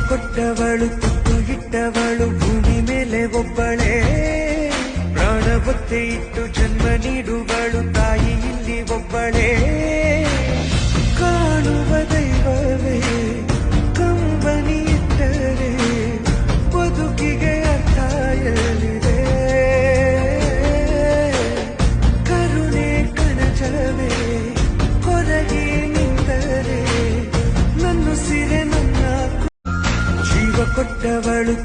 ಕೊಟ್ಟವಳು ತುತ್ತು ಇಟ್ಟವಳು ಭೂಮಿ ಮೇಲೆ ಒಬ್ಬಳೇ ಪ್ರಾಣ ಒತ್ತೆ ಇಟ್ಟು ಜನ್ಮ ನೀಡುವಳು ತಾಯಿ ಇಲ್ಲಿ ಒಬ್ಬಳೇ ಕಾಣುವ ದೈವವೇ ಕಂಬನಿ ಇಟ್ಟರೆ ಬದುಕಿಗೆ ಅರ್ಥ ಎಲ್ಲಿದೆ ಕರುಣೆ ಕಣಜವೇ ಕೊರಗಿ ನಿಂತರೆ ನನ್ನ ಸಿರೆ ನನ್ನ ಜೀವ ಕೊಟ್ಟವಳು